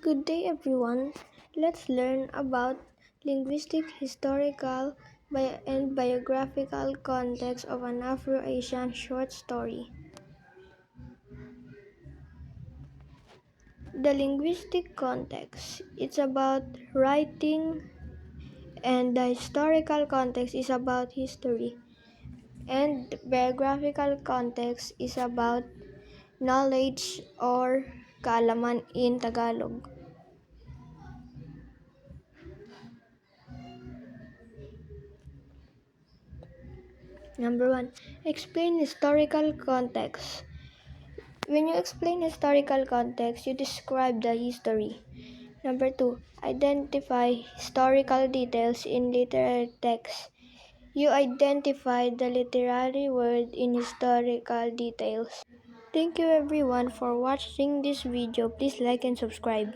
Good day, everyone. Let's learn about linguistic, historical, and biographical context of an Afro-Asian short story. The linguistic context, it's about writing, and the historical context is about history, and biographical context is about knowledge or kaalaman in Tagalog. Number 1. Explain historical context. When you explain historical context, you describe the history. Number 2. Identify historical details in literary text. You identify the literary word in historical details. Thank you everyone for watching this video. Please like and subscribe.